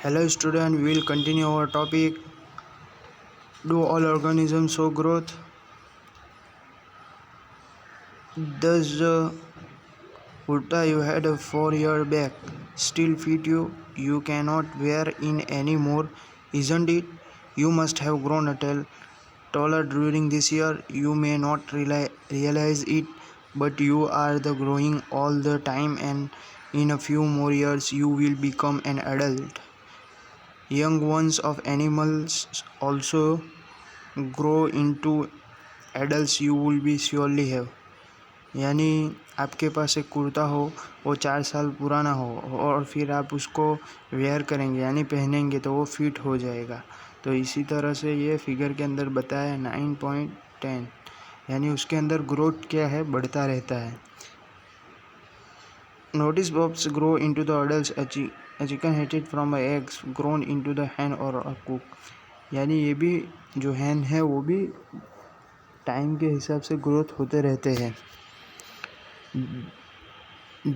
Hello student, we will continue our topic. Do all organisms show growth? Does the kurta you had 4 years back still fit you? You cannot wear in anymore, isn't it? You must have grown a taller during this year. You may not realize it, but you are the growing all the time, and in a few more years you will become an adult. Young ones of animals also grow into adult you will be surely have. यानी आपके पास एक कुर्ता हो, वो 4 साल पुराना हो और फिर आप उसको वेयर करेंगे यानी पहनेंगे तो वो फिट हो जाएगा। तो इसी तरह से ये फिगर के अंदर बताया 9.10, यानी उसके अंदर ग्रोथ क्या है, बढ़ता रहता है। Notice bobs grow into the adults, a chicken hated from a eggs grown into the हैन और अ कुक। यानी ये भी जो हैन है वो भी टाइम के हिसाब से ग्रोथ होते रहते हैं।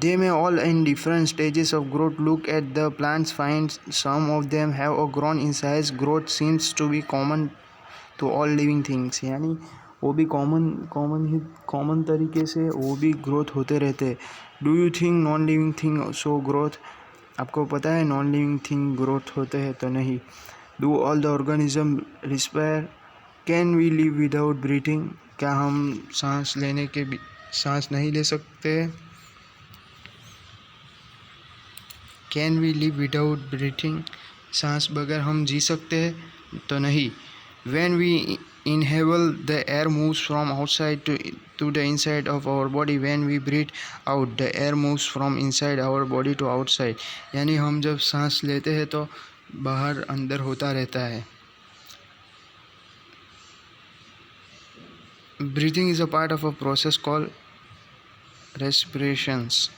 They may all in different stages of growth. Look at the plants, find some of them have grown in size. Growth seems to be common to all living things. यानी वो भी common तरीके से वो भी ग्रोथ होते रहते हैं। Do you think non living thing show growth? आपको पता है नॉन लिविंग थिंग ग्रोथ होते हैं तो नहीं। Do all the organism respire? Can we live without breathing? क्या हम सांस नहीं ले सकते? Can we live without breathing? सांस बगैर हम जी सकते हैं तो नहीं। When we inhale the air moves from outside to the inside of our body. When we breathe out the air moves from inside our body to outside. यानी हम जब सांस लेते हैं तो बाहर अंदर होता रहता है। Breathing is a part of a process called respirations.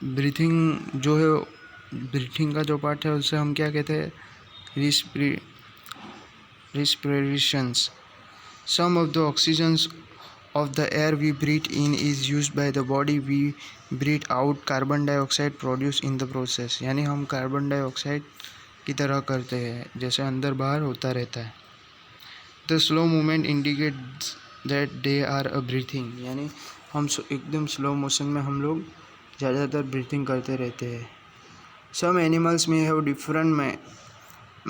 Breathing जो है, ब्रीथिंग का जो पार्ट है उसे हम क्या कहते हैं, respirations. Some of the oxygens of the air we breathe in is used by the body. We breathe out carbon dioxide produced in the process. यानी हम कार्बन डाइऑक्साइड की तरह करते हैं, जैसे अंदर बाहर होता रहता है। The slow movement indicates that they are a breathing. यानी हम एकदम स्लो मोशन में हम लोग ज़्यादातर ब्रीथिंग करते रहते हैं। Some animals may have different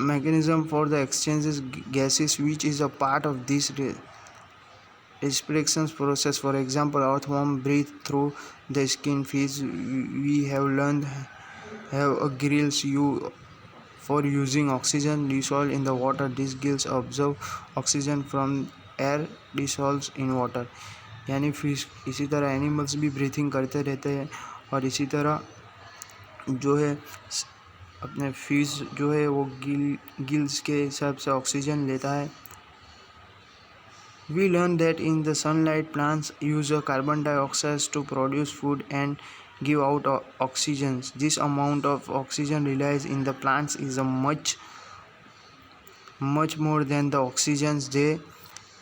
mechanism for the exchanges gases, which is a part of this respiration process. For example, earthworm breathe through the skin. Fish, we have learned, have a gills for using oxygen dissolved in the water. These gills absorb oxygen from air dissolves in water. यानी fish इसी तरह animals भी breathing करते रहते हैं और इसी तरह जो है अपने फिश जो है वो गिल्स के हिसाब से ऑक्सीजन लेता है। We learn that in the sunlight plants use a carbon dioxide to produce food and give out oxygen. This amount of oxygen released in the plants is a much more than the oxygen they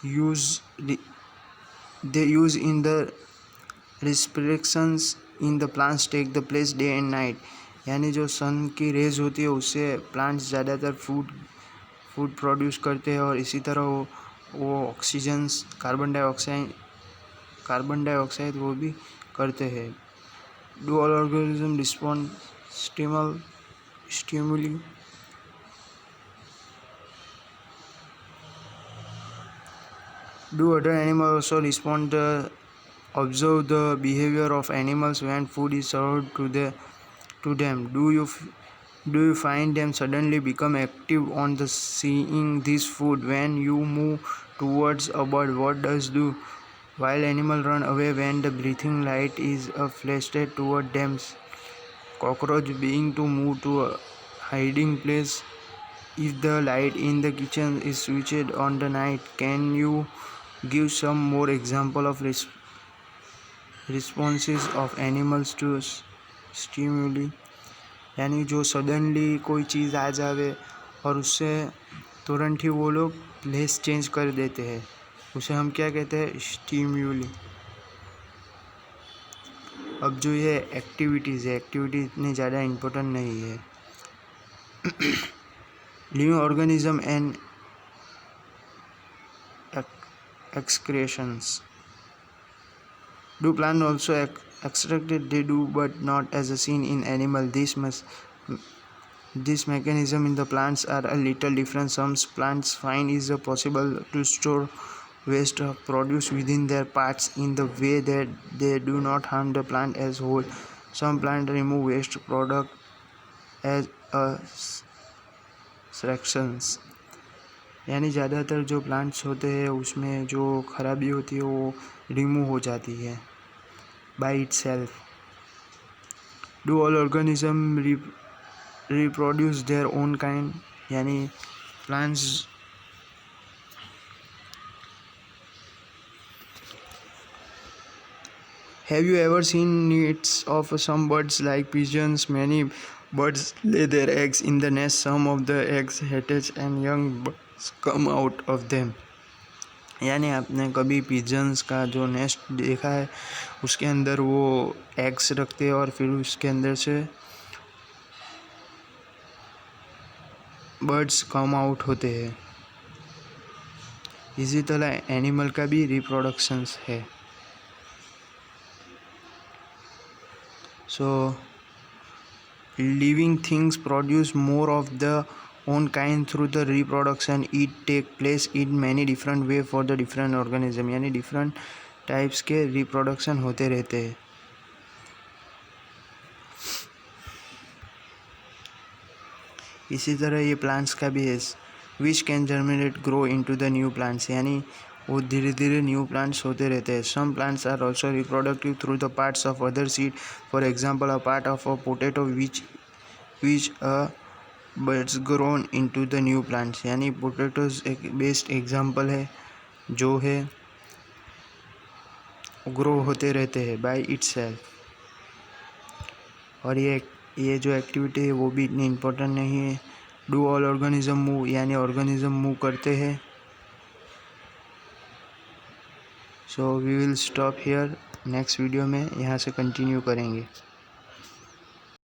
use in the respirations in the plants take the place day and night. यानी जो सन की raise होती है उससे plants ज़्यादातर food produce करते हैं और इसी तरह वो ऑक्सीजन्स कार्बन डाइऑक्साइड वो भी करते हैं। Do all organism respond stimuli? Do other animals also respond? Observe the behavior of animals when food is served to them. Do you find them suddenly become active on the seeing this food? When you move towards a bird, what does do? While animals run away when the breathing light is flashed toward them. Cockroach being to move to a hiding place if the light in the kitchen is switched on the night. Can you give some more example of responses of animals to stimuli? यानी जो suddenly कोई चीज़ आ जावे और उससे तुरंत ही वो लोग place change कर देते हैं, उसे हम क्या कहते हैं, स्टिम्यूली। अब जो ये एक्टिविटीज़ है, एक्टिविटी इतनी ज़्यादा इम्पोर्टेंट नहीं है। living organism and excretions. Do plants also extract it? They do, but not as seen in animal. This mechanism in the plants are a little different. Some plants find it possible to store waste produce within their parts in the way that they do not harm the plant as whole. Some plants remove waste product as a fractions, यानी ज़्यादातर जो plants होते हैं उसमें जो खराबी होती है वो रिमूव हो जाती है by itself. Do all organism reproduce their own kind, यानी plants Have you ever seen nests of some birds like pigeons? Many birds lay their eggs in the nest. Some of the eggs hatch and young birds come out of them. यानी आपने कभी pigeons का जो nest देखा है, उसके अंदर वो एग्स रखते हैं और फिर उसके अंदर से बर्ड्स कम आउट होते हैं. इसी तरह एनिमल का भी रिप्रोडक्शंस है. So living things produce more of their own kind through the reproduction. It take place in many different way for the different organism, यानी different types के reproduction होते रहते हैं. इसी तरह ये plants का भी है, which can germinate grow into the new plants, यानी वो धीरे धीरे न्यू प्लांट्स होते रहते हैं. Some plants are also reproductive through the parts of other seed. For example, a part of a potato which a birds grown into the new plants, यानी potatoes एक best example है जो है grow होते रहते हैं बाय इटसेल्फ. और ये जो एक्टिविटी है वो भी इतनी इम्पोर्टेंट नहीं है. डू ऑल ऑर्गेनिज्म मूव, यानी ऑर्गेनिज्म मूव करते हैं. So we will stop here. Next video में यहाँ से कंटिन्यू करेंगे.